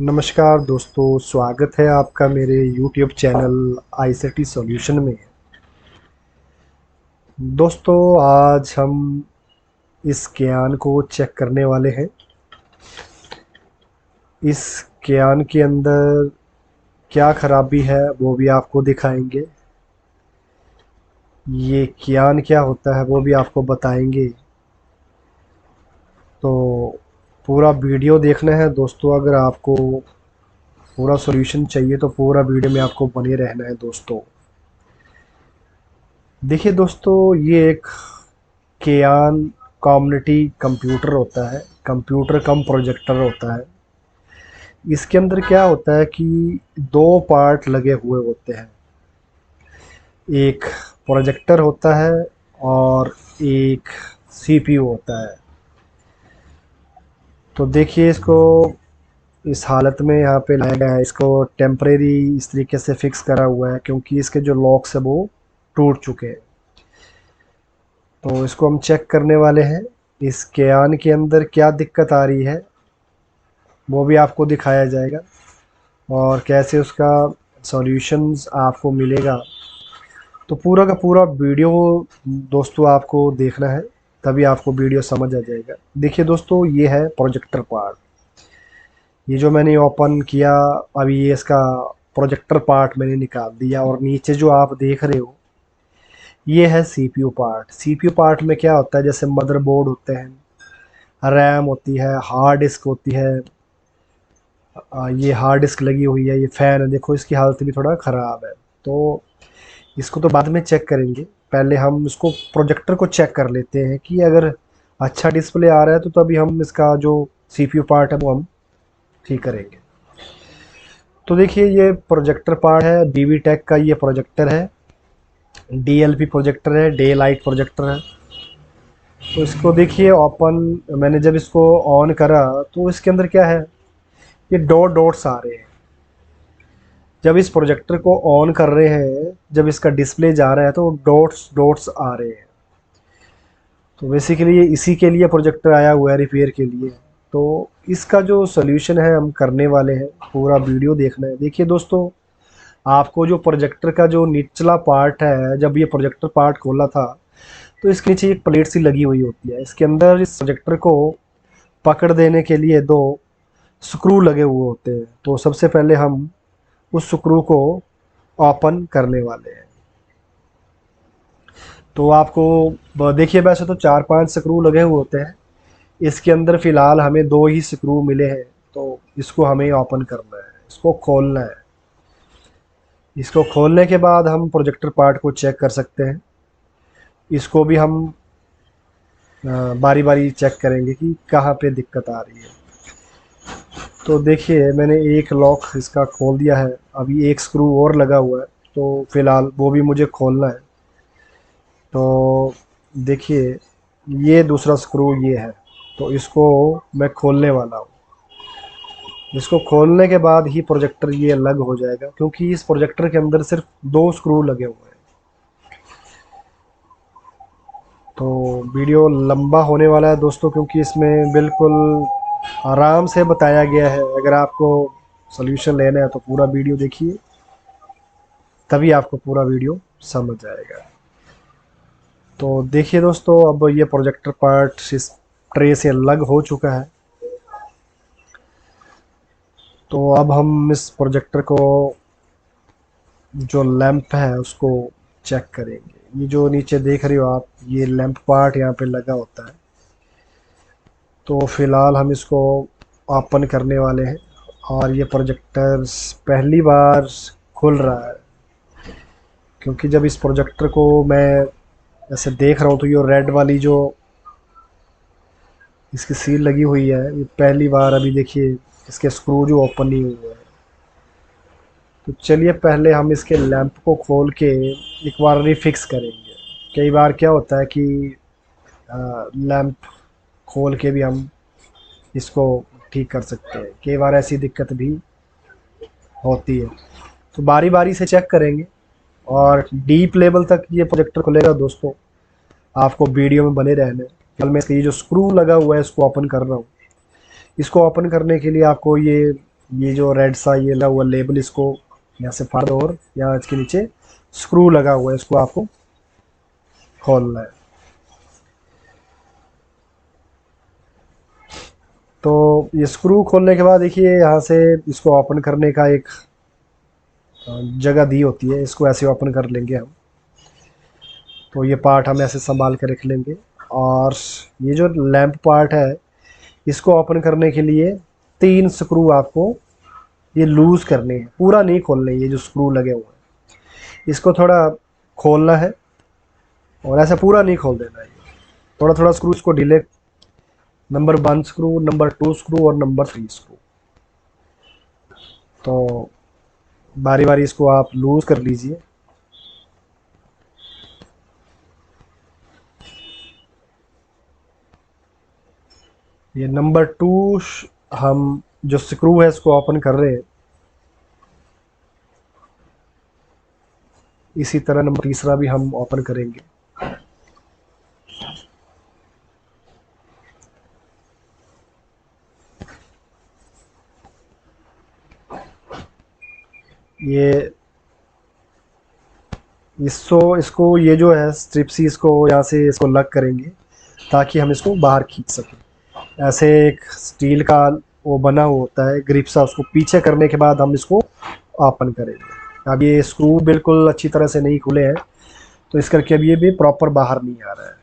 नमस्कार दोस्तों, स्वागत है आपका मेरे YouTube चैनल आईसीटी सॉल्यूशन में। दोस्तों, आज हम इस ज्ञान को चेक करने वाले हैं। इस ज्ञान के अंदर क्या खराबी है वो भी आपको दिखाएंगे। ये ज्ञान क्या होता है वो भी आपको बताएंगे। तो पूरा वीडियो देखना है दोस्तों। अगर आपको पूरा सॉल्यूशन चाहिए तो पूरा वीडियो में आपको बने रहना है दोस्तों। देखिए दोस्तों, ये एक केयान कम्युनिटी कंप्यूटर होता है। कंप्यूटर कम प्रोजेक्टर होता है। इसके अंदर क्या होता है कि दो पार्ट लगे हुए होते हैं। एक प्रोजेक्टर होता है और एक सीपीयू होता है। तो देखिए, इसको इस हालत में यहाँ पे लाया गया है। इसको टेम्परेरी इस तरीके से फिक्स करा हुआ है क्योंकि इसके जो लॉक्स है वो टूट चुके हैं। तो इसको हम चेक करने वाले हैं। इस केयान के अंदर क्या दिक्कत आ रही है वो भी आपको दिखाया जाएगा और कैसे उसका सॉल्यूशंस आपको मिलेगा। तो पूरा का पूरा वीडियो दोस्तों आपको देखना है, तभी आपको वीडियो समझ आ जाएगा। देखिए दोस्तों, ये है प्रोजेक्टर पार्ट। ये जो मैंने ओपन किया अभी, ये इसका प्रोजेक्टर पार्ट मैंने निकाल दिया। और नीचे जो आप देख रहे हो ये है सीपीयू पार्ट। सीपीयू पार्ट में क्या होता है, जैसे मदरबोर्ड होते हैं, रैम होती है, हार्ड डिस्क होती है। ये हार्ड डिस्क लगी हुई है, ये फैन है, देखो इसकी हालत भी थोड़ा ख़राब है। तो इसको तो बाद में चेक करेंगे। पहले हम इसको प्रोजेक्टर को चेक कर लेते हैं कि अगर अच्छा डिस्प्ले आ रहा है तो तभी हम इसका जो सीपीयू पार्ट है वो हम ठीक करेंगे। तो देखिए, ये प्रोजेक्टर पार्ट है, बीवी टेक का ये प्रोजेक्टर है। डीएलपी प्रोजेक्टर है, डे लाइट प्रोजेक्टर है। तो इसको देखिए ओपन, मैंने जब इसको ऑन करा तो इसके अंदर क्या है, ये डॉट डॉट्स आ रहे हैं। जब इस प्रोजेक्टर को ऑन कर रहे हैं, जब इसका डिस्प्ले जा रहा है तो डॉट्स डॉट्स आ रहे हैं। तो बेसिकली ये इसी के लिए प्रोजेक्टर आया हुआ है, रिपेयर के लिए। तो इसका जो सोल्यूशन है हम करने वाले हैं। पूरा वीडियो देखना है। देखिए दोस्तों, आपको जो प्रोजेक्टर का जो निचला पार्ट है, जब ये प्रोजेक्टर पार्ट खोला था तो इसके नीचे एक प्लेट सी लगी हुई होती है। इसके अंदर इस प्रोजेक्टर को पकड़ देने के लिए दो स्क्रू लगे हुए होते हैं। तो सबसे पहले हम उस स्क्रू को ओपन करने वाले हैं। तो आपको देखिए, वैसे तो 4-5 स्क्रू लगे हुए होते हैं। इसके अंदर फ़िलहाल हमें 2 ही स्क्रू मिले हैं। तो इसको हमें ओपन करना है, इसको खोलना है। इसको खोलने के बाद हम प्रोजेक्टर पार्ट को चेक कर सकते हैं। इसको भी हम बारी बारी चेक करेंगे कि कहाँ पे दिक्कत आ रही है। तो देखिए, मैंने एक लॉक इसका खोल दिया है। अभी एक स्क्रू और लगा हुआ है, तो फ़िलहाल वो भी मुझे खोलना है। तो देखिए, ये दूसरा स्क्रू ये है। तो इसको मैं खोलने वाला हूँ। इसको खोलने के बाद ही प्रोजेक्टर ये अलग हो जाएगा, क्योंकि इस प्रोजेक्टर के अंदर सिर्फ 2 स्क्रू लगे हुए हैं। तो वीडियो लंबा होने वाला है दोस्तों, क्योंकि इसमें बिल्कुल आराम से बताया गया है। अगर आपको सॉल्यूशन लेना है तो पूरा वीडियो देखिए, तभी आपको पूरा वीडियो समझ आएगा। तो देखिए दोस्तों, अब ये प्रोजेक्टर पार्ट इस ट्रे से अलग हो चुका है। तो अब हम इस प्रोजेक्टर को, जो लैंप है उसको चेक करेंगे। ये जो नीचे देख रहे हो आप, ये लैंप पार्ट यहाँ पे लगा होता है। तो फिलहाल हम इसको ओपन करने वाले हैं। और ये प्रोजेक्टर पहली बार खुल रहा है, क्योंकि जब इस प्रोजेक्टर को मैं ऐसे देख रहा हूँ तो ये रेड वाली जो इसकी सील लगी हुई है, ये पहली बार अभी देखिए इसके स्क्रू जो ओपन नहीं हुए हैं। तो चलिए, पहले हम इसके लैंप को खोल के एक बार रिफिक्स करेंगे। कई बार क्या होता है कि लैंप खोल के भी हम इसको ठीक कर सकते हैं। कई बार ऐसी दिक्कत भी होती है। तो बारी बारी से चेक करेंगे और डीप लेवल तक ये प्रोजेक्टर खुलेगा दोस्तों। आपको वीडियो में बने रहना है। फिलहाल मैं इसका ये जो स्क्रू लगा हुआ है इसको ओपन कर रहा हूँ। इसको ओपन करने के लिए आपको ये ये जो रेड सा ये लगा हुआ लेबल, इसको यहाँ से फाड़ दो और यहाँ इसके नीचे स्क्रू लगा हुआ है, इसको आपको खोलना है। तो ये स्क्रू खोलने के बाद देखिए यहाँ से इसको ओपन करने का एक जगह दी होती है, इसको ऐसे ओपन कर लेंगे हम। तो ये पार्ट हम ऐसे संभाल के रख लेंगे। और ये जो लैंप पार्ट है, इसको ओपन करने के लिए 3 स्क्रू आपको ये लूज़ करने हैं, पूरा नहीं खोलने। ये जो स्क्रू लगे हुए हैं इसको थोड़ा खोलना है और ऐसा पूरा नहीं खोल देना है। थोड़ा थोड़ा स्क्रू इसको ढीले, नंबर 1 स्क्रू, नंबर 2 स्क्रू और नंबर 3 स्क्रू। तो बारी बारी इसको आप लूज़ कर लीजिए। ये नंबर 2 हम जो स्क्रू है इसको ओपन कर रहे हैं। इसी तरह नंबर तीसरा भी हम ओपन करेंगे। ये इसको ये जो है स्ट्रिप्स, इसको यहाँ से इसको लग करेंगे ताकि हम इसको बाहर खींच सकें। ऐसे एक स्टील का वो बना हुआ होता है ग्रिप सा, उसको पीछे करने के बाद हम इसको ओपन करेंगे। अब ये स्क्रू बिल्कुल अच्छी तरह से नहीं खुले हैं, तो इस करके अब ये भी प्रॉपर बाहर नहीं आ रहा है।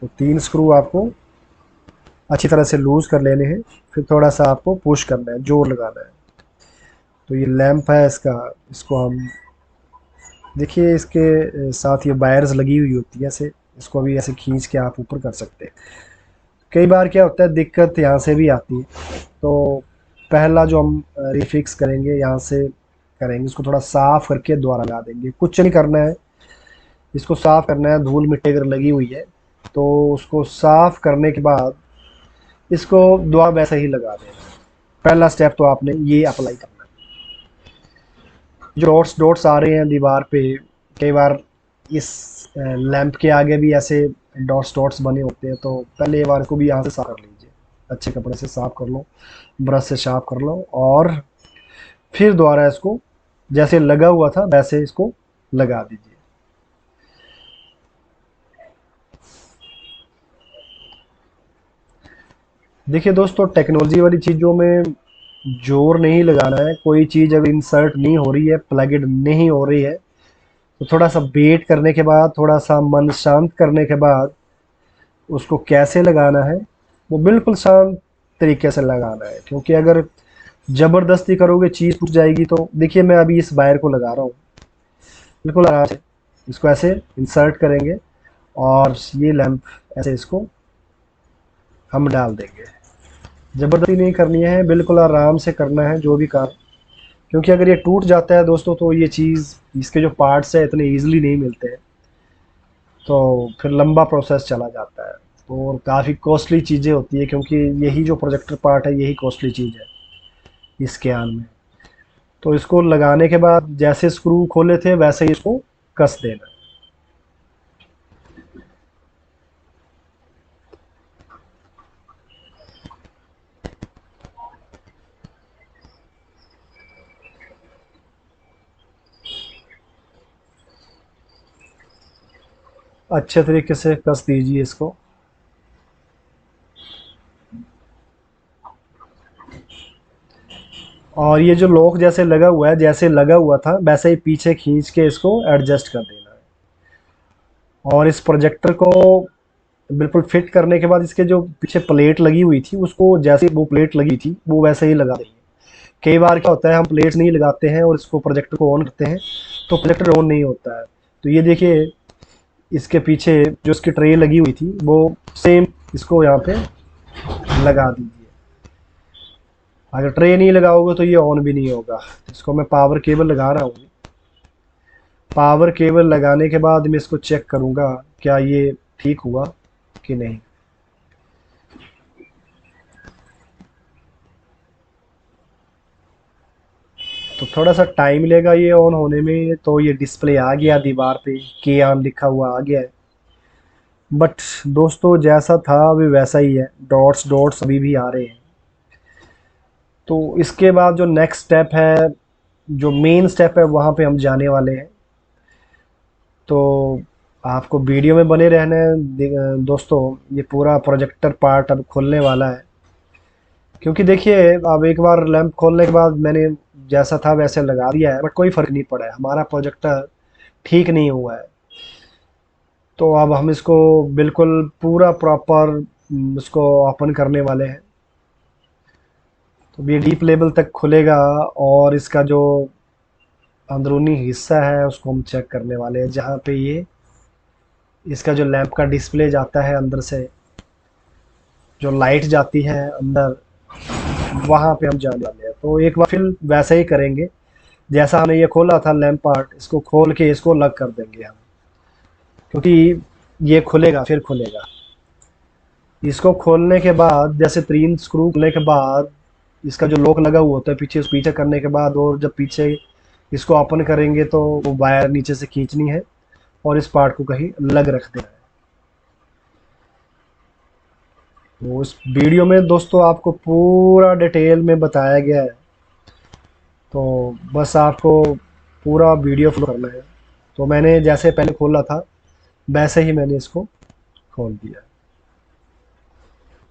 तो 3 स्क्रू आपको अच्छी तरह से लूज़ कर लेने हैं, फिर थोड़ा सा आपको पुश करना है, जोर लगाना है। तो ये लैंप है इसका, इसको हम देखिए इसके साथ ये वायर्स लगी हुई होती है ऐसे, इसको भी ऐसे खींच के आप ऊपर कर सकते हैं। कई बार क्या होता है, दिक्कत यहाँ से भी आती है। तो पहला जो हम रिफिक्स करेंगे यहाँ से करेंगे, इसको थोड़ा साफ करके दोबारा लगा देंगे। कुछ नहीं करना है, इसको साफ करना है। धूल मिट्टी अगर लगी हुई है तो उसको साफ करने के बाद इसको दोबारा वैसे ही लगा देना है। पहला स्टेप तो आपने ये अप्लाई करना है। जो डॉट्स डॉट्स आ रहे हैं दीवार पे, कई बार इस लैंप के आगे भी ऐसे डॉट्स डॉट्स बने होते हैं, तो पहले ये बार को भी यहाँ से साफ कर लीजिए, अच्छे कपड़े से साफ कर लो, ब्रश से साफ कर लो, और फिर दोबारा इसको जैसे लगा हुआ था वैसे इसको लगा दीजिए। देखिए दोस्तों, टेक्नोलॉजी वाली चीज़ों में जोर नहीं लगाना है। कोई चीज़ अगर इंसर्ट नहीं हो रही है, प्लगड नहीं हो रही है, तो थोड़ा सा वेट करने के बाद, थोड़ा सा मन शांत करने के बाद उसको कैसे लगाना है वो बिल्कुल शांत तरीके से लगाना है। क्योंकि अगर ज़बरदस्ती करोगे चीज़ टूट जाएगी। तो देखिए मैं अभी इस वायर को लगा रहा हूँ, बिल्कुल आराम से इसको ऐसे इंसर्ट करेंगे और ये लैंप ऐसे इसको हम डाल देंगे। ज़बरदस्ती नहीं करनी है, बिल्कुल आराम से करना है जो भी काम। क्योंकि अगर ये टूट जाता है दोस्तों, तो ये चीज़, इसके जो पार्ट्स हैं इतने ईजिली नहीं मिलते हैं, तो फिर लंबा प्रोसेस चला जाता है और काफ़ी कॉस्टली चीज़ें होती है। क्योंकि यही जो प्रोजेक्टर पार्ट है यही कॉस्टली चीज़ है इसके आन में। तो इसको लगाने के बाद जैसे स्क्रू खोले थे वैसे ही इसको कस देना। अच्छे तरीके से कस दीजिए इसको। और ये जो लॉक जैसे लगा हुआ है, जैसे लगा हुआ था वैसे ही पीछे खींच के इसको एडजस्ट कर देना है। और इस प्रोजेक्टर को बिल्कुल फिट करने के बाद इसके जो पीछे प्लेट लगी हुई थी, उसको जैसे वो प्लेट लगी थी वो वैसे ही लगा देंगे। कई बार क्या होता है, हम प्लेट्स नहीं लगाते हैं और इसको प्रोजेक्टर को ऑन करते हैं तो प्रोजेक्टर ऑन नहीं होता है। तो ये देखिए इसके पीछे जो इसकी ट्रे लगी हुई थी वो सेम इसको यहाँ पे लगा दीजिए। अगर ट्रे नहीं लगाओगे तो ये ऑन भी नहीं होगा। इसको मैं पावर केबल लगा रहा हूँ। पावर केबल लगाने के बाद मैं इसको चेक करूँगा क्या ये ठीक हुआ कि नहीं। तो थोड़ा सा टाइम लेगा ये ऑन होने में। तो ये डिस्प्ले आ गया दीवार पे, के आन लिखा हुआ आ गया है। बट दोस्तों जैसा था अभी वैसा ही है, डॉट्स डॉट्स अभी भी आ रहे हैं। तो इसके बाद जो नेक्स्ट स्टेप है, जो मेन स्टेप है, वहाँ पे हम जाने वाले हैं। तो आपको वीडियो में बने रहना है दोस्तों। ये पूरा प्रोजेक्टर पार्ट अब खुलने वाला है, क्योंकि देखिए अब एक बार लैंप खोलने के बाद मैंने जैसा था वैसे लगा दिया है, बट कोई फ़र्क नहीं पड़ा है, हमारा प्रोजेक्टर ठीक नहीं हुआ है। तो अब हम इसको बिल्कुल पूरा प्रॉपर इसको ओपन करने वाले हैं। तो ये डीप लेवल तक खुलेगा और इसका जो अंदरूनी हिस्सा है उसको हम चेक करने वाले हैं, जहाँ पे ये इसका जो लैंप का डिस्प्ले जाता है अंदर से, जो लाइट जाती है अंदर, वहाँ पे हम जाने वाले हैं। तो एक बार फिर वैसे ही करेंगे जैसा हमने ये खोला था लैंप पार्ट, इसको खोल के इसको लग कर देंगे हम, क्योंकि ये खुलेगा फिर खुलेगा। इसको खोलने के बाद जैसे 3 स्क्रू खोलने के बाद इसका जो लॉक लगा हुआ होता है पीछे, उस पीछे करने के बाद, और जब पीछे इसको ओपन करेंगे तो वो वायर नीचे से खींचनी है और इस पार्ट को कहीं अलग रख देना है। तो इस वीडियो में दोस्तों आपको पूरा डिटेल में बताया गया है, तो बस आपको पूरा वीडियो फॉलो करना है। तो मैंने जैसे पहले खोला था वैसे ही मैंने इसको खोल दिया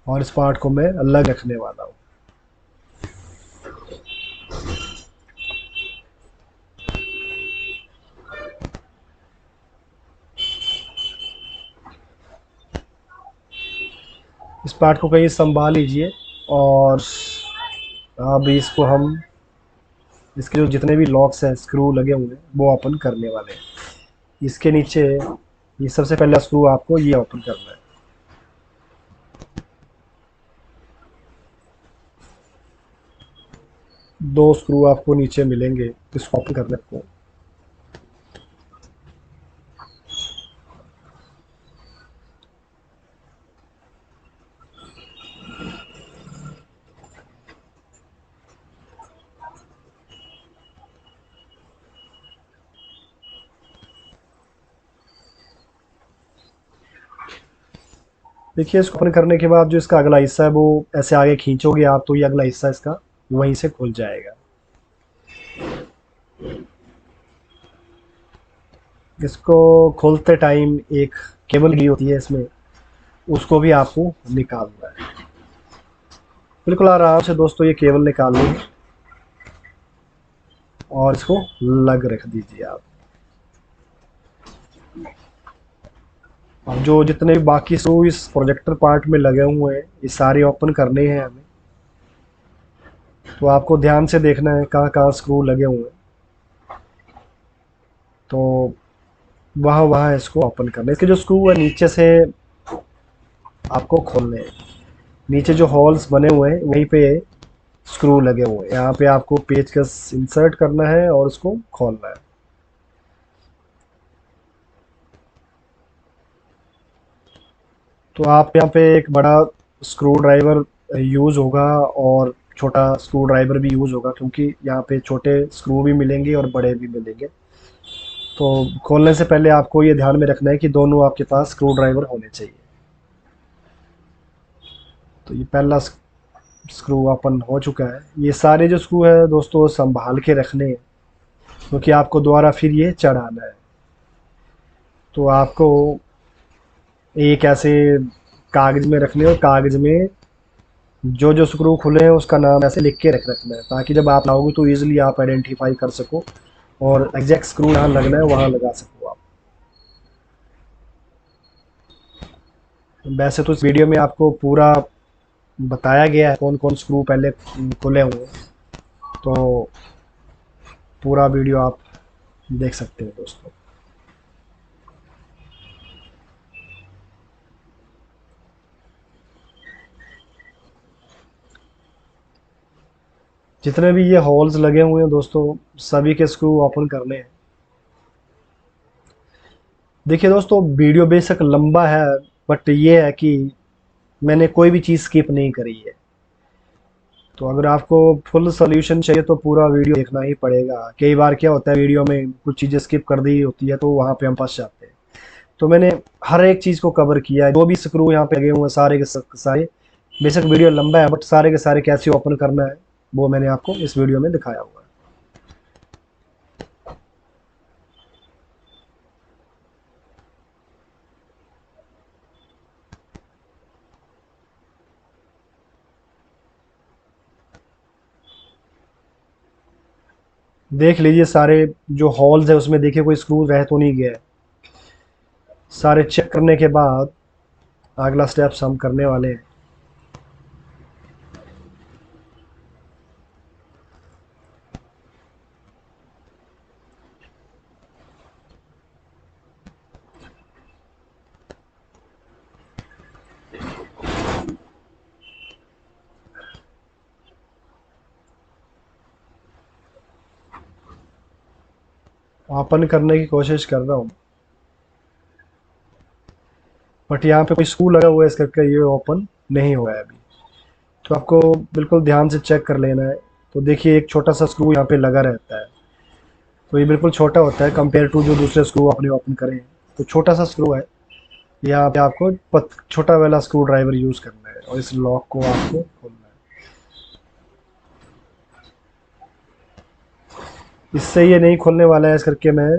और इस पार्ट को मैं अलग रखने वाला हूँ। इस पार्ट को कहीं संभाल लीजिए और अब इसको हम, इसके जो जितने भी लॉक्स हैं, स्क्रू लगे हुए हैं, वो ओपन करने वाले हैं। इसके नीचे ये सबसे पहला स्क्रू आपको ये ओपन करना है। दो स्क्रू आपको नीचे मिलेंगे, इसको ओपन करने को। देखिए इसको ओपन करने के बाद जो इसका अगला हिस्सा है वो ऐसे आगे खींचोगे आप तो ये अगला हिस्सा इसका वहीं से खुल जाएगा। इसको खोलते टाइम एक केबल ली होती है इसमें, उसको भी आपको निकालना है। बिल्कुल आराम से दोस्तों ये केबल निकाल लेंगे और इसको लग रख दीजिए आप। अब जो जितने भी बाकी स्क्रू इस प्रोजेक्टर पार्ट में लगे हुए हैं ये सारे ओपन करने हैं हमें। तो आपको ध्यान से देखना है कहाँ कहाँ स्क्रू लगे हुए हैं, तो वहाँ वहाँ इसको ओपन करना है। इसके जो स्क्रू है नीचे से आपको खोलने हैं, नीचे जो होल्स बने हुए हैं वहीं पे स्क्रू लगे हुए हैं, यहाँ पे आपको पेचकस इंसर्ट करना है और उसको खोलना है। तो आप यहाँ पे एक बड़ा स्क्रू ड्राइवर यूज़ होगा और छोटा स्क्रू ड्राइवर भी यूज़ होगा, क्योंकि यहाँ पे छोटे स्क्रू भी मिलेंगे और बड़े भी मिलेंगे। तो खोलने से पहले आपको ये ध्यान में रखना है कि दोनों आपके पास स्क्रू ड्राइवर होने चाहिए। तो ये पहला स्क्रू ओपन हो चुका है। ये सारे जो स्क्रू है दोस्तों संभाल के रखने हैं, क्योंकि आपको दोबारा फिर ये चढ़ाना है। तो आपको एक ऐसे कागज़ में रखने और कागज़ में जो जो स्क्रू खुले हैं उसका नाम ऐसे लिख के रखना है, ताकि जब आप लाओगे तो इजीली आप आइडेंटिफाई कर सको और एग्जैक्ट स्क्रू यहाँ लगना है वहाँ लगा सको आप। वैसे तो इस वीडियो में आपको पूरा बताया गया है कौन कौन स्क्रू पहले खुले हुए हैं, तो पूरा वीडियो आप देख सकते हैं दोस्तों। जितने भी ये होल्स लगे हुए हैं दोस्तों सभी के स्क्रू ओपन करने हैं। देखिए दोस्तों वीडियो बेशक लंबा है, बट ये है कि मैंने कोई भी चीज़ स्किप नहीं करी है। तो अगर आपको फुल सॉल्यूशन चाहिए तो पूरा वीडियो देखना ही पड़ेगा। कई बार क्या होता है वीडियो में कुछ चीज़ें स्किप कर दी होती है तो वहाँ पे हम फंस जाते हैं। तो मैंने हर एक चीज़ को कवर किया है, जो भी स्क्रू यहाँ पे लगे हुए हैं सारे के सारे। बेशक वीडियो लंबा है बट सारे के सारे कैसे ओपन करना है वो मैंने आपको इस वीडियो में दिखाया हुआ है। देख लीजिए सारे जो होल्स है उसमें, देखिए कोई स्क्रू रह तो नहीं गया है। सारे चेक करने के बाद अगला स्टेप्स हम करने वाले हैं। ओपन करने की कोशिश कर रहा हूँ, बट यहाँ पे कोई स्क्रू लगा हुआ है इस करके ये ओपन नहीं हुआ है अभी। तो आपको बिल्कुल ध्यान से चेक कर लेना है। तो देखिए एक छोटा सा स्क्रू यहाँ पे लगा रहता है, तो ये बिल्कुल छोटा होता है कंपेयर टू जो दूसरे स्क्रू आपने ओपन करे हैं। तो छोटा सा स्क्रू है, यहाँ पे आपको छोटा वाला स्क्रू ड्राइवर यूज़ करना है और इस लॉक को आपको खोलना है। इससे ये नहीं खोलने वाला है, इस करके मैं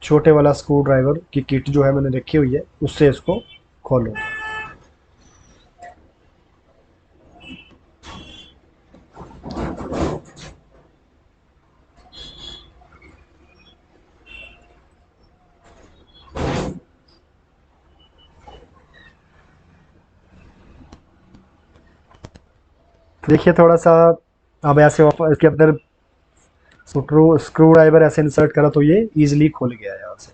छोटे वाला स्क्रू ड्राइवर की किट जो है मैंने रखी हुई है उससे इसको खोलूँगा। देखिए थोड़ा सा, अब ऐसे इसके अंदर स्क्रू स्क्रू ड्राइवर ऐसे इंसर्ट करा तो ये इजीली खुल गया है यहाँ से।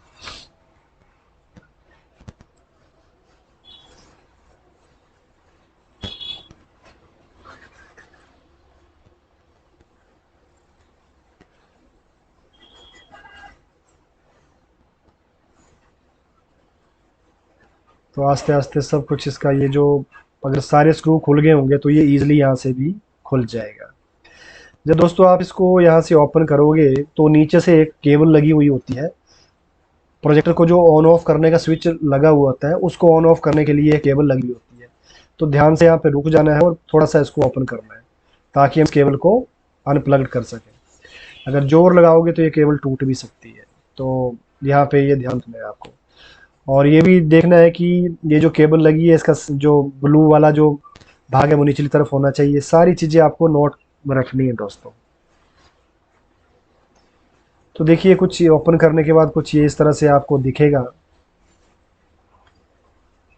तो आस्ते आस्ते सब कुछ इसका ये जो, अगर सारे स्क्रू खुल गए होंगे तो ये इजीली यहाँ से भी खुल जाएगा। जब दोस्तों आप इसको यहाँ से ओपन करोगे तो नीचे से एक केबल लगी हुई होती है। प्रोजेक्टर को जो ऑन ऑफ करने का स्विच लगा हुआ होता है उसको ऑन ऑफ करने के लिए एक केबल लगी होती है। तो ध्यान से यहाँ पे रुक जाना है और थोड़ा सा इसको ओपन करना है ताकि हम केबल को अनप्लग कर सकें। अगर जोर लगाओगे तो ये केबल टूट भी सकती है, तो यहाँ पे ये ध्यान देना है आपको। और ये भी देखना है कि ये जो केबल लगी है इसका जो ब्लू वाला जो भाग है वो निचली तरफ होना चाहिए। सारी चीज़ें आपको नोट में रखनी है दोस्तों। तो देखिए कुछ ओपन करने के बाद कुछ ये इस तरह से आपको दिखेगा।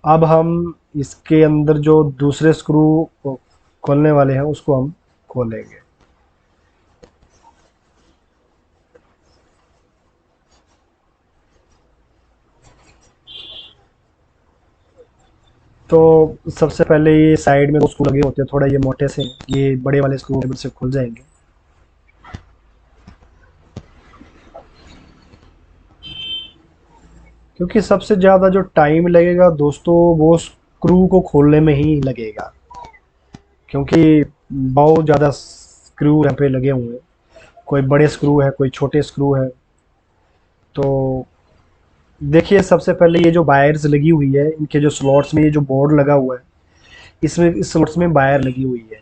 अब हम इसके अंदर जो दूसरे स्क्रू खोलने वाले हैं उसको हम खोलेंगे। तो सबसे पहले ये साइड में दो स्क्रू लगे होते हैं थोड़ा ये मोटे से, ये बड़े वाले स्क्रू ड्राइवर से खुल जाएंगे। क्योंकि सबसे ज़्यादा जो टाइम लगेगा दोस्तों वो स्क्रू को खोलने में ही लगेगा, क्योंकि बहुत ज़्यादा स्क्रू यहाँ पे लगे हुए हैं। कोई बड़े स्क्रू है, कोई छोटे स्क्रू है। तो देखिए सबसे पहले ये जो वायर्स लगी हुई है इनके जो स्लॉट्स में, ये जो बोर्ड लगा हुआ है इसमें इस स्लॉट्स में वायर लगी हुई है।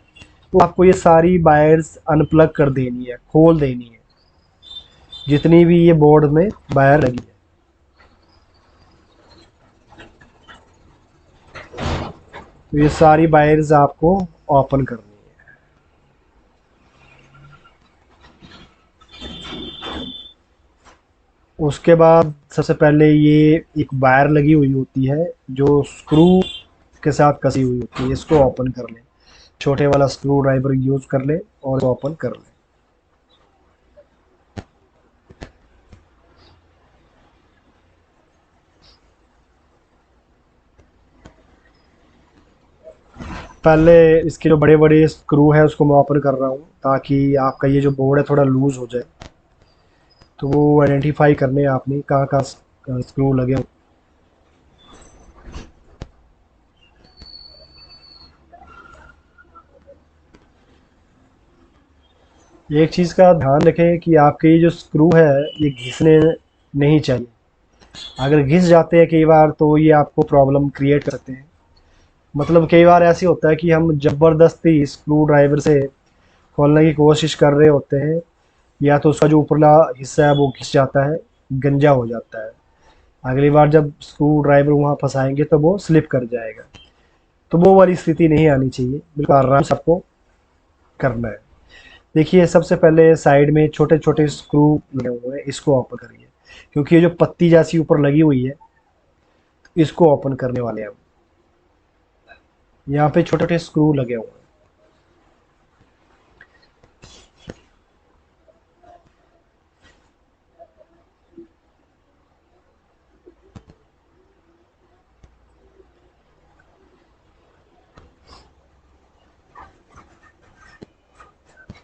तो आपको ये सारी वायर्स अनप्लग कर देनी है, खोल देनी है, जितनी भी ये बोर्ड में वायर लगी है। तो ये सारी वायर्स आपको ओपन करनी है। उसके बाद सबसे पहले ये एक वायर लगी हुई होती है जो स्क्रू के साथ कसी हुई होती है, इसको ओपन कर लें। छोटे वाला स्क्रू ड्राइवर यूज कर ले और ओपन कर ले। पहले इसके जो बड़े बड़े स्क्रू है उसको मैं ओपन कर रहा हूँ ताकि आपका ये जो बोर्ड है थोड़ा लूज हो जाए। तो वो आइडेंटिफाई करने आपने कहाँ कहाँ स्क्रू लगे हों। एक चीज़ का ध्यान रखें कि आपके ये जो स्क्रू है ये घिसने नहीं चाहिए। अगर घिस जाते हैं कई बार तो ये आपको प्रॉब्लम क्रिएट करते हैं। मतलब कई बार ऐसे होता है कि हम ज़बरदस्ती स्क्रू ड्राइवर से खोलने की कोशिश कर रहे होते हैं, या तो उसका जो ऊपरला हिस्सा है वो घिस जाता है, गंजा हो जाता है। अगली बार जब स्क्रू ड्राइवर वहाँ फंसाएंगे तो वो स्लिप कर जाएगा। तो वो वाली स्थिति नहीं आनी चाहिए, बिल्कुल आराम से आपको करना है। देखिए, सबसे पहले साइड में छोटे छोटे स्क्रू लगे हुए हैं, इसको ओपन करिए, क्योंकि ये जो पत्ती जैसी ऊपर लगी हुई है, इसको ओपन करने वाले हैं हम। यहाँ पे छोटे छोटे स्क्रू लगे हुए हैं।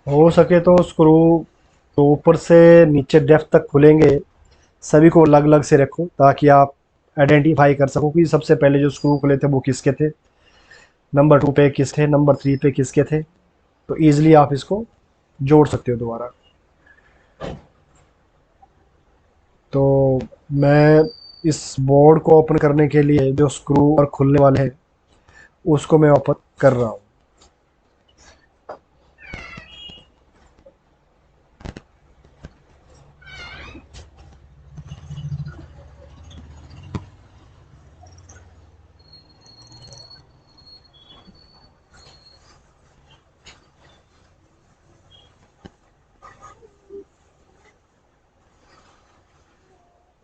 हो सके तो स्क्रू तो ऊपर से नीचे डेप्थ तक खुलेंगे, सभी को अलग अलग से रखूं, ताकि आप आइडेंटिफाई कर सको कि सबसे पहले जो स्क्रू खुले थे वो किसके थे, नंबर 2 पे किस थे, नंबर 3 पे किसके थे। तो ईजिली आप इसको जोड़ सकते हो दोबारा। तो मैं इस बोर्ड को ओपन करने के लिए जो स्क्रू और खुलने वाले हैं, उसको मैं ओपन कर रहा हूँ।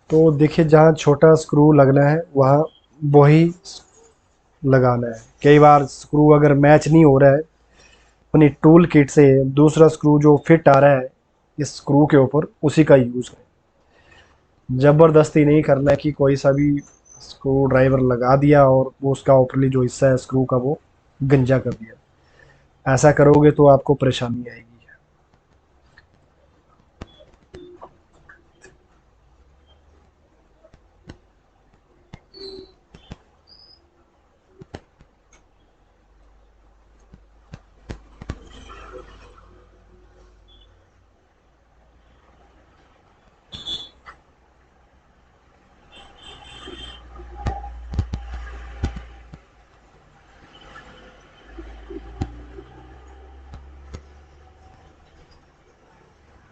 तो देखिए, जहाँ छोटा स्क्रू लगना है वहाँ वही लगाना है। कई बार स्क्रू अगर मैच नहीं हो रहा है, अपनी टूल किट से दूसरा स्क्रू जो फिट आ रहा है इस स्क्रू के ऊपर, उसी का यूज़ करें। ज़बरदस्ती नहीं करना है कि कोई सा भी स्क्रू ड्राइवर लगा दिया और वो उसका ऊपरली जो हिस्सा है स्क्रू का वो गंजा कर दिया। ऐसा करोगे तो आपको परेशानी आएगी।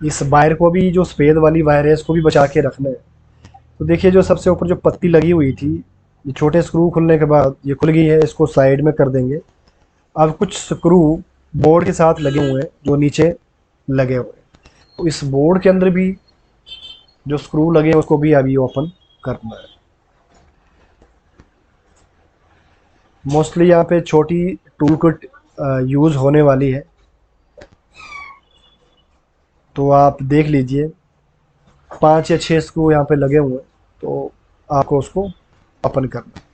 इस वायर को भी, जो सफ़ेद वाली वायर है, इसको भी बचा के रखना है। तो देखिए, जो सबसे ऊपर जो पत्ती लगी हुई थी, ये छोटे स्क्रू खुलने के बाद ये खुल गई है, इसको साइड में कर देंगे। अब कुछ स्क्रू बोर्ड के साथ लगे हुए हैं, जो नीचे लगे हुए हैं। तो इस बोर्ड के अंदर भी जो स्क्रू लगे हैं उसको भी अभी ओपन करना है। मोस्टली यहाँ पे छोटी टूल किट यूज़ होने वाली है, तो आप देख लीजिए 5 या 6 स्क्रू यहाँ पे लगे हुए हैं, तो आपको उसको ओपन करना है।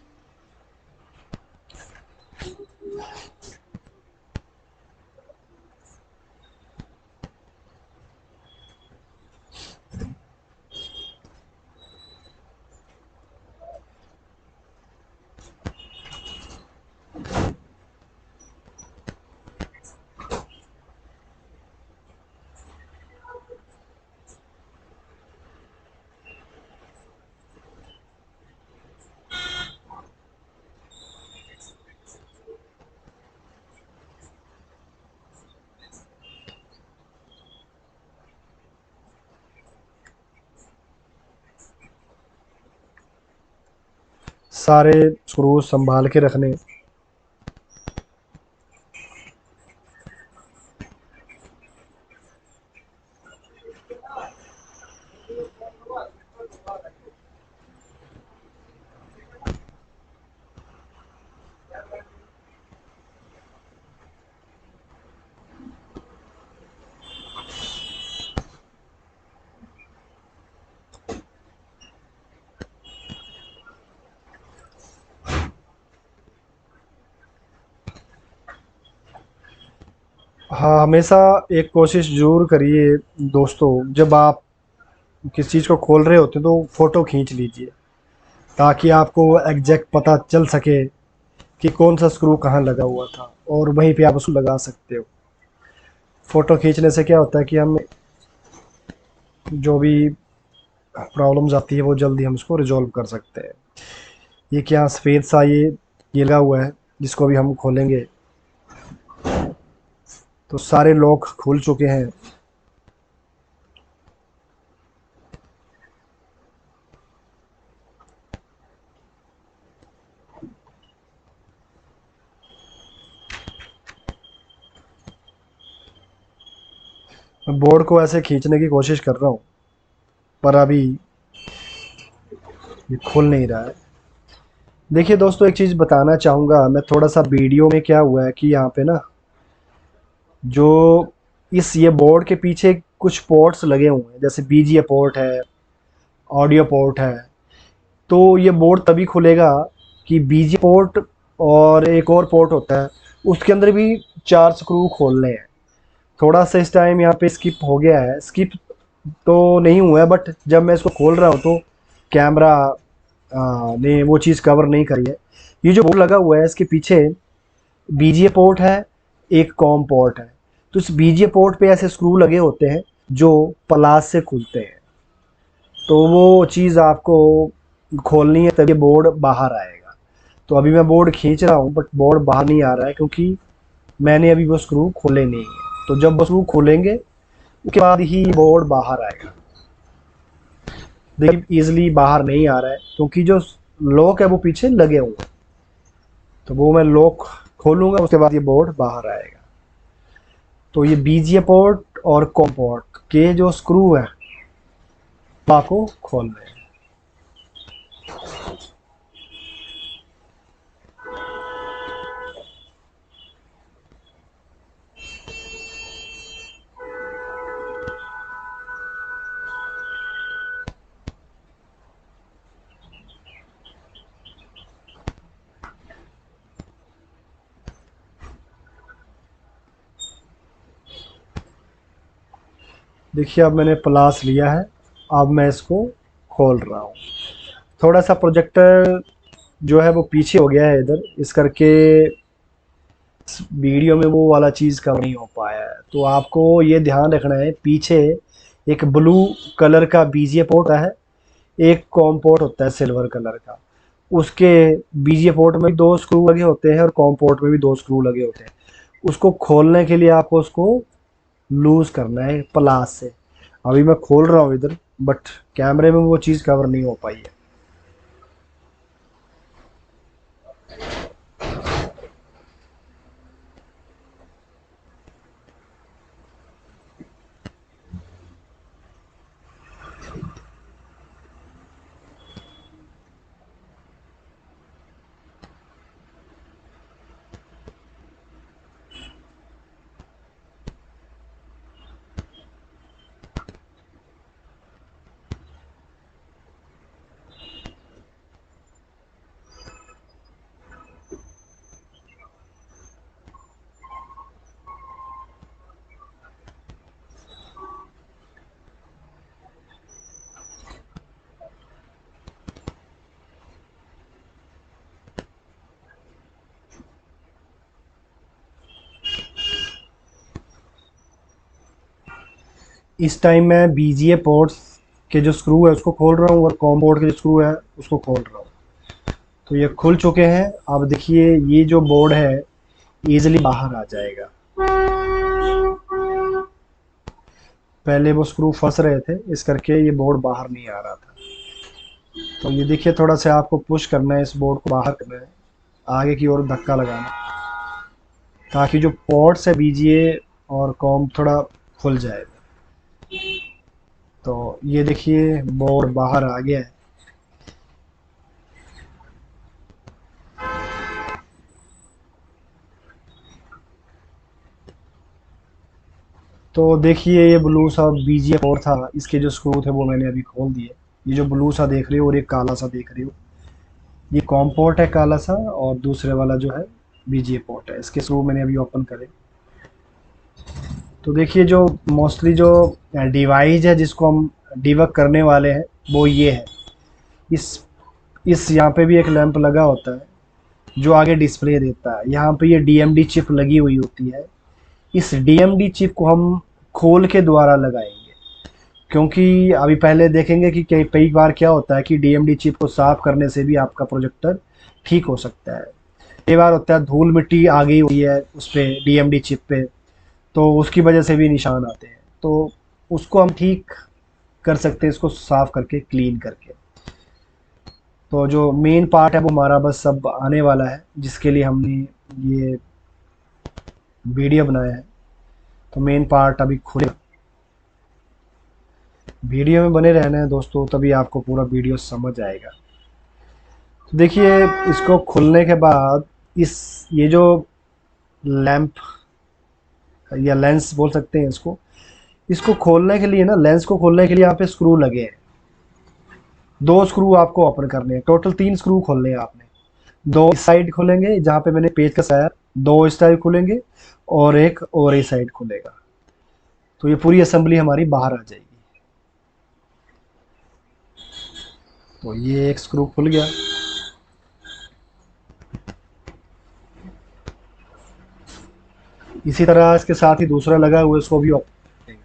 सारे स्क्रू संभाल के रखने। हाँ, हमेशा एक कोशिश ज़रूर करिए दोस्तों, जब आप किसी चीज़ को खोल रहे होते हैं तो फ़ोटो खींच लीजिए, ताकि आपको एग्जैक्ट पता चल सके कि कौन सा स्क्रू कहाँ लगा हुआ था, और वहीं पे आप उसको लगा सकते हो। फ़ोटो खींचने से क्या होता है कि हम जो भी प्रॉब्लम्स आती है वो जल्दी हम उसको रिजॉल्व कर सकते हैं। ये क्या सफ़ेद सा ये लगा हुआ है, जिसको भी हम खोलेंगे। तो सारे लॉक खुल चुके हैं। मैं बोर्ड को ऐसे खींचने की कोशिश कर रहा हूँ, पर अभी ये खुल नहीं रहा है। देखिए दोस्तों, एक चीज़ बताना चाहूँगा मैं, थोड़ा सा वीडियो में क्या हुआ है कि यहाँ पे ना जो इस ये बोर्ड के पीछे कुछ पोर्ट्स लगे हुए हैं, जैसे बीजीए पोर्ट है, ऑडियो पोर्ट है। तो ये बोर्ड तभी खुलेगा कि बीजीए पोर्ट और एक और पोर्ट होता है, उसके अंदर भी 4 स्क्रू खोलने हैं। थोड़ा सा इस टाइम यहाँ पे स्किप हो गया है, स्किप तो नहीं हुआ है, बट जब मैं इसको खोल रहा हूँ तो कैमरा ने वो चीज़ कवर नहीं करी है। ये जो बोर्ड लगा हुआ है इसके पीछे बीजीए पोर्ट है, एक कॉम पोर्ट है। तो इस बीजीए पोर्ट पे ऐसे स्क्रू लगे होते हैं जो प्लास से खुलते हैं। तो वो चीज़ आपको खोलनी है तभी बोर्ड बाहर आएगा। तो अभी मैं बोर्ड खींच रहा हूँ बट बोर्ड बाहर नहीं आ रहा है, क्योंकि मैंने अभी वो स्क्रू खोले नहीं है। तो जब वो स्क्रू खोलेंगे उसके बाद ही बोर्ड बाहर आएगा। देखिए इजीली बाहर नहीं आ रहा है क्योंकि जो लॉक है वो पीछे लगे हुए हैं। तो वो मैं लॉक खोलूंगा, उसके बाद ये बोर्ड बाहर आएगा। तो ये बीजीए पोर्ट और कॉम पोर्ट के जो स्क्रू है को खोल रहे हैं। देखिए अब मैंने प्लास लिया है, अब मैं इसको खोल रहा हूँ। थोड़ा सा प्रोजेक्टर जो है वो पीछे हो गया है इधर, इस करके वीडियो में वो वाला चीज़ कवर नहीं हो पाया है। तो आपको ये ध्यान रखना है, पीछे एक ब्लू कलर का बीजीए पोर्ट है, एक कॉम पोर्ट होता है सिल्वर कलर का। उसके बीजीए पोर्ट में 2 स्क्रू लगे होते हैं और कॉम पोर्ट में भी 2 स्क्रू लगे होते हैं। उसको खोलने के लिए आपको उसको लूज करना है प्लास से। अभी मैं खोल रहा हूँ इधर, बट कैमरे में वो चीज़ कवर नहीं हो पाई है। इस टाइम मैं बीजीए पोर्ट्स के जो स्क्रू है उसको खोल रहा हूँ और कॉम पोर्ट के जो स्क्रू है उसको खोल रहा हूँ। तो ये खुल चुके हैं। अब देखिए ये जो बोर्ड है इजीली बाहर आ जाएगा। पहले वो स्क्रू फंस रहे थे, इस करके ये बोर्ड बाहर नहीं आ रहा था। तो ये देखिए थोड़ा सा आपको पुश करना है, इस बोर्ड को बाहर करना है, आगे की ओर धक्का लगाना, ताकि जो पोर्ट्स है बीजीए और कॉम थोड़ा खुल जाए। तो ये देखिए बोर्ड बाहर आ गया है। तो देखिए ये ब्लू सा बीजीए पोर्ट था, इसके जो स्क्रू थे वो मैंने अभी खोल दिए। ये जो ब्लू सा देख रहे हो और ये काला सा देख रहे हो, ये कॉम पोर्ट है काला सा, और दूसरे वाला जो है बीजीए पोर्ट है। इसके स्क्रू मैंने अभी ओपन करे। तो देखिए जो मोस्टली जो डिवाइस है जिसको हम डिबग करने वाले हैं वो ये है। इस यहाँ पे भी एक लैंप लगा होता है जो आगे डिस्प्ले देता है। यहाँ पे ये डीएमडी चिप लगी हुई होती है। इस डीएमडी चिप को हम खोल के द्वारा लगाएंगे, क्योंकि अभी पहले देखेंगे कि कई बार क्या होता है कि डीएमडी चिप को साफ करने से भी आपका प्रोजेक्टर ठीक हो सकता है। कई बार होता है धूल मिट्टी आ गई हुई है उस पर डीएमडी चिप पे, तो उसकी वजह से भी निशान आते हैं। तो उसको हम ठीक कर सकते हैं, इसको साफ करके, क्लीन करके। तो जो मेन पार्ट है वो हमारा बस सब आने वाला है, जिसके लिए हमने ये वीडियो बनाया है। तो मेन पार्ट अभी खुलेगा। वीडियो में बने रहना है दोस्तों, तभी आपको पूरा वीडियो समझ आएगा। तो देखिए, इसको खुलने के बाद इस ये जो लैंप या लेंस बोल सकते हैं इसको, इसको खोलने के लिए ना, लेंस को खोलने के लिए यहाँ पे स्क्रू लगे हैं। 2 स्क्रू आपको ओपन करने हैं, टोटल 3 स्क्रू खोलने हैं आपने। 2 इस साइड खुलेंगे जहाँ पे मैंने पेज का साया, 2 इस साइड खुलेंगे और एक और इस साइड खुलेगा। तो ये पूरी असेंबली हमारी बाहर आ जाएगी। तो ये एक स्क्रू खुल गया। इसी तरह इसके साथ ही दूसरा लगा हुआ है, इसको भी ओपन करेंगे।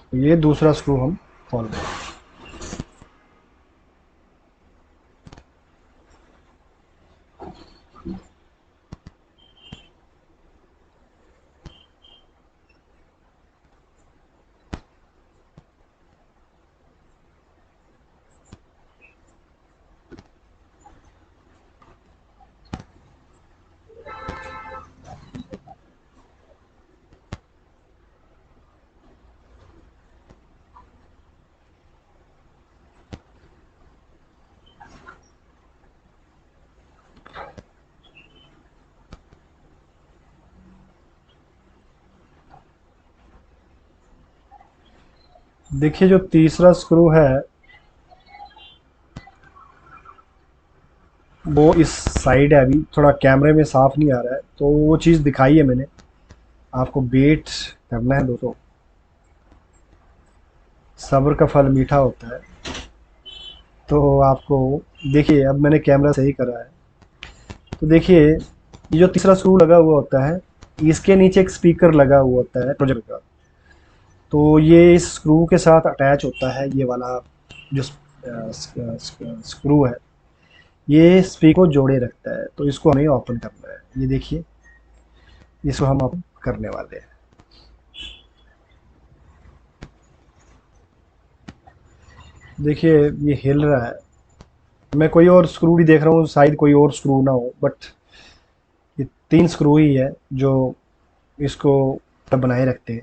तो ये दूसरा स्क्रू हम खोल रहे हैं। देखिए, जो तीसरा स्क्रू है वो इस साइड है। अभी थोड़ा कैमरे में साफ नहीं आ रहा है, तो वो चीज़ दिखाई है मैंने। आपको वेट करना है दोस्तों, सब्र का फल मीठा होता है। तो आपको देखिए, अब मैंने कैमरा सही करा है। तो देखिए, ये जो तीसरा स्क्रू लगा हुआ होता है, इसके नीचे एक स्पीकर लगा हुआ होता है प्रोजेक्टर का। तो ये इस स्क्रू के साथ अटैच होता है, ये वाला जो स्क्रू है, ये स्पीकर को जोड़े रखता है। तो इसको हमें ओपन करना है। ये देखिए, इसको हम ओपन करने वाले हैं। देखिए, ये हिल रहा है। मैं कोई और स्क्रू भी देख रहा हूँ, शायद कोई और स्क्रू ना हो, बट ये 3 स्क्रू ही है जो इसको बनाए रखते हैं।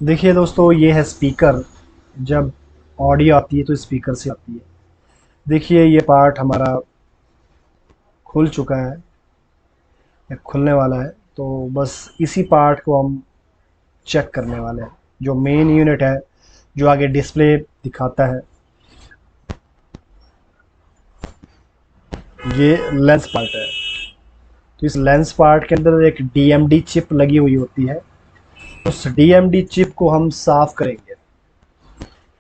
देखिए दोस्तों, ये है स्पीकर। जब ऑडियो आती है तो स्पीकर से आती है। देखिए, ये पार्ट हमारा खुल चुका है या खुलने वाला है। तो बस इसी पार्ट को हम चेक करने वाले हैं। जो मेन यूनिट है, जो आगे डिस्प्ले दिखाता है, ये लेंस पार्ट है। तो इस लेंस पार्ट के अंदर एक डीएमडी चिप लगी हुई होती है। उस डीएमडी चिप को हम साफ करेंगे।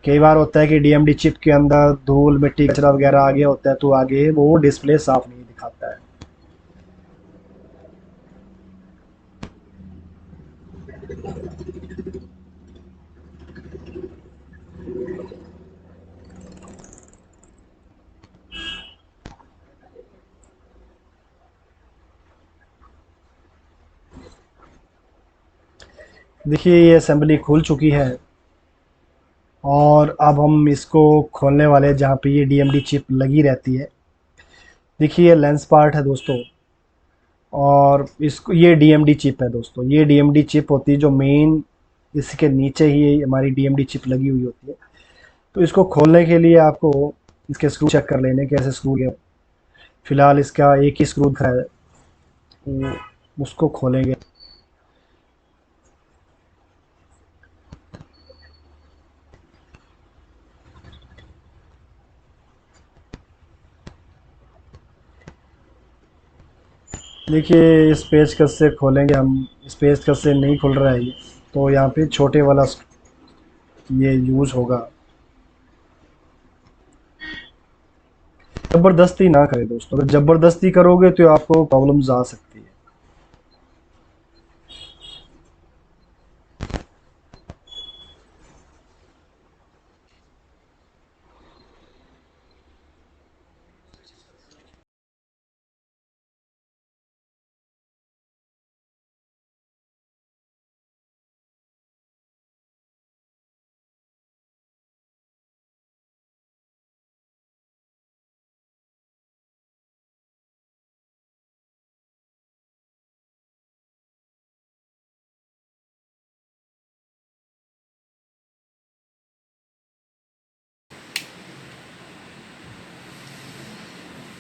कई बार होता है कि डीएमडी चिप के अंदर धूल, मिट्टी, कचरा वगैरह आ गया होता है, तो आगे वो डिस्प्ले साफ नहीं दिखाता है। देखिए, ये असेंबली खुल चुकी है और अब हम इसको खोलने वाले हैं, जहाँ पे ये डीएमडी चिप लगी रहती है। देखिए, ये लेंस पार्ट है दोस्तों, और इसको, ये डीएमडी चिप है दोस्तों। ये डीएमडी चिप होती है जो मेन, इसके नीचे ही हमारी डीएमडी चिप लगी हुई होती है। तो इसको खोलने के लिए आपको इसके स्क्रू चेक कर लेने, कैसे स्क्रू है। फिलहाल इसका एक ही स्क्रू है, तो उसको खोलेंगे। देखिए इस पेचकस से खोलेंगे हम, इस पेचकस से नहीं खुल रहा है ये, तो यहाँ पे छोटे वाला ये यूज़ होगा। ज़बरदस्ती ना करें दोस्तों, अगर ज़बरदस्ती करोगे तो आपको प्रॉब्लम्स आ सकती है।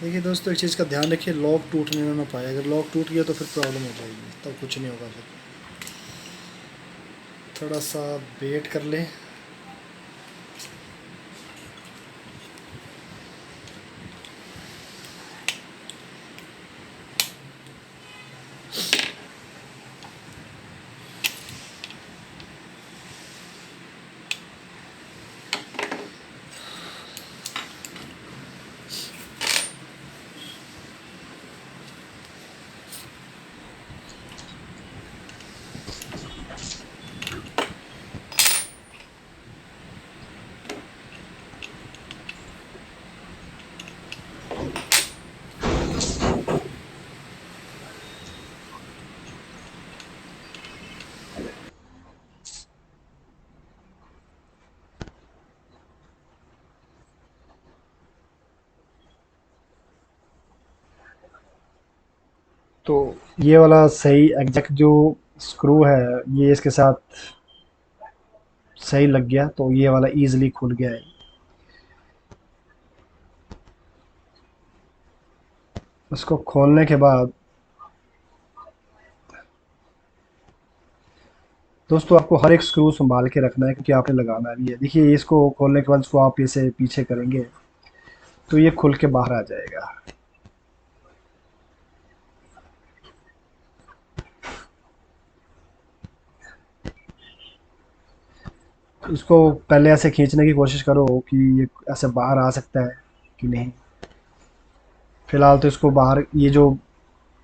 देखिए दोस्तों, एक चीज़ का ध्यान रखिए, लॉक टूटने ना पाए। अगर लॉक टूट गया तो फिर प्रॉब्लम हो जाएगी, तब कुछ नहीं होगा। फिर थोड़ा सा वेट कर लें। तो ये वाला सही एग्जैक्ट जो स्क्रू है, ये इसके साथ सही लग गया, तो ये वाला इजीली खुल गया है। उसको खोलने के बाद दोस्तों आपको हर एक स्क्रू संभाल के रखना है, क्योंकि आपने लगाना भी है। देखिए इसको खोलने के बाद इसको आप इसे पीछे करेंगे तो ये खुल के बाहर आ जाएगा। इसको पहले ऐसे खींचने की कोशिश करो कि ये ऐसे बाहर आ सकता है कि नहीं। फिलहाल तो इसको बाहर, ये जो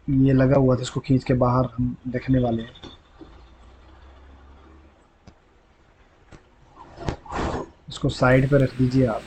ये लगा हुआ था, इसको खींच के बाहर हम देखने वाले हैं। इसको साइड पे रख दीजिए आप।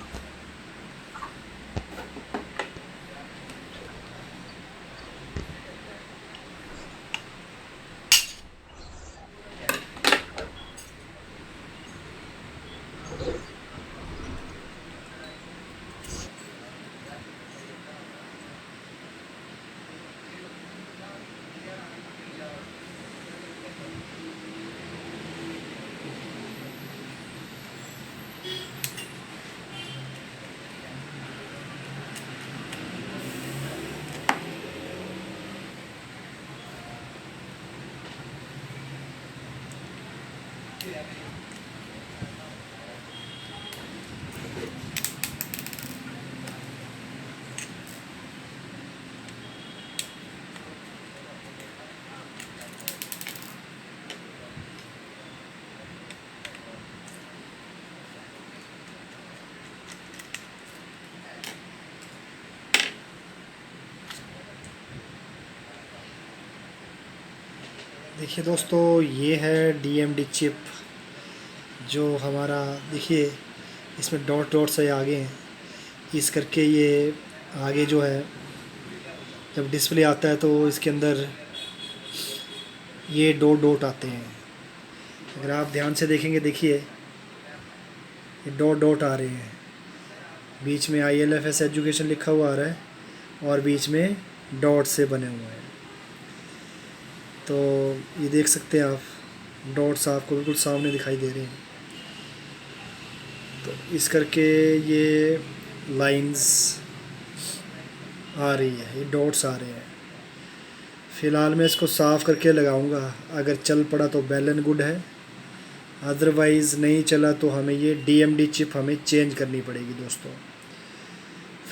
देखिए दोस्तों, ये है डीएमडी चिप जो हमारा, देखिए इसमें डॉट डॉट से आगे हैं। इस करके ये आगे जो है, जब डिस्प्ले आता है तो इसके अंदर ये डॉट डॉट आते हैं। अगर आप ध्यान से देखेंगे, देखिए ये डॉट डॉट आ रहे हैं। बीच में ILFS एजुकेशन लिखा हुआ आ रहा है और बीच में डॉट से बने हुए हैं। तो ये देख सकते हैं आप, डॉट्स आपको बिल्कुल सामने दिखाई दे रहे हैं। तो इस करके ये लाइंस आ रही है, ये डॉट्स आ रहे हैं। फ़िलहाल मैं इसको साफ़ करके लगाऊंगा। अगर चल पड़ा तो वेल एंड गुड है, अदरवाइज़ नहीं चला तो हमें ये DMD चिप हमें चेंज करनी पड़ेगी दोस्तों।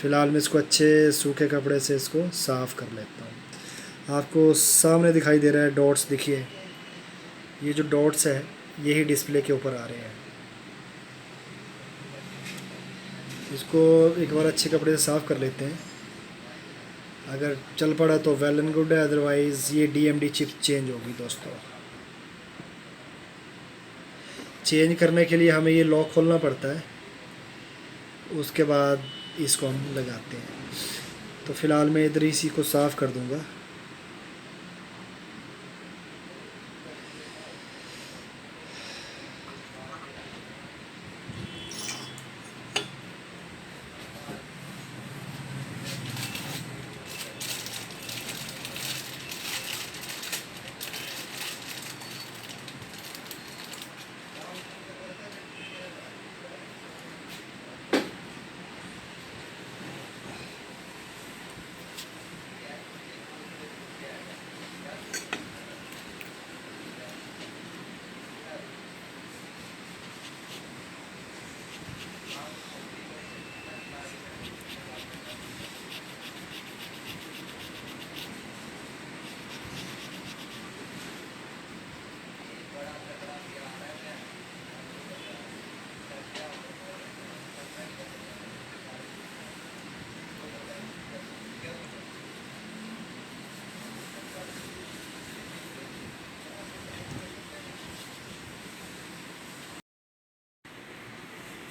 फ़िलहाल मैं इसको अच्छे सूखे कपड़े से इसको साफ़ कर लेता हूँ। आपको सामने दिखाई दे रहा है डॉट्स, देखिए ये जो डॉट्स है यही डिस्प्ले के ऊपर आ रहे हैं। इसको एक बार अच्छे कपड़े से साफ़ कर लेते हैं, अगर चल पड़ा तो वेल एंड गुड है, अदरवाइज़ ये डीएमडी चिप चेंज होगी दोस्तों। चेंज करने के लिए हमें ये लॉक खोलना पड़ता है, उसके बाद इसको हम लगाते हैं। तो फ़िलहाल मैं इधर इसी को साफ़ कर दूंगा।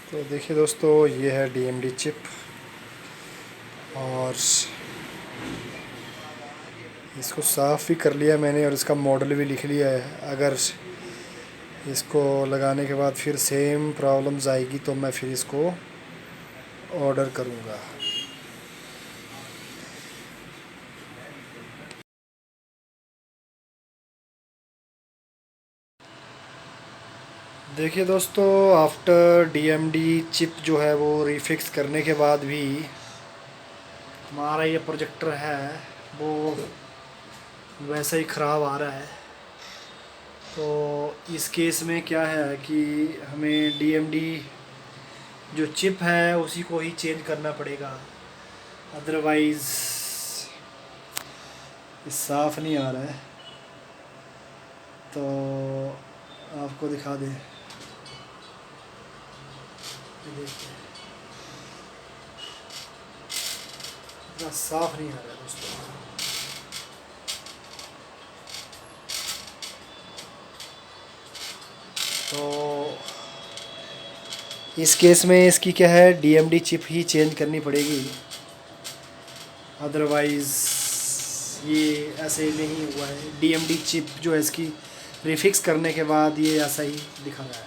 तो देखिए दोस्तों, ये है डीएमडी चिप और इसको साफ़ भी कर लिया मैंने और इसका मॉडल भी लिख लिया है। अगर इसको लगाने के बाद फिर सेम प्रॉब्लम्स आएगी तो मैं फिर इसको ऑर्डर करूँगा। देखिए दोस्तों, आफ्टर डीएमडी चिप जो है वो रिफिक्स करने के बाद भी हमारा ये प्रोजेक्टर है वो वैसा ही ख़राब आ रहा है। तो इस केस में क्या है कि हमें डीएमडी जो चिप है उसी को ही चेंज करना पड़ेगा, अदरवाइज़ ये साफ़ नहीं आ रहा है। तो आपको दिखा दें, देखिए इतना साफ़ नहीं आ रहा है दोस्तों। तो इस केस में इसकी क्या है, डीएमडी चिप ही चेंज करनी पड़ेगी, अदरवाइज़ ये ऐसे नहीं हुआ है। डीएमडी चिप जो है इसकी रिफिक्स करने के बाद ये ऐसा ही दिखा रहा है।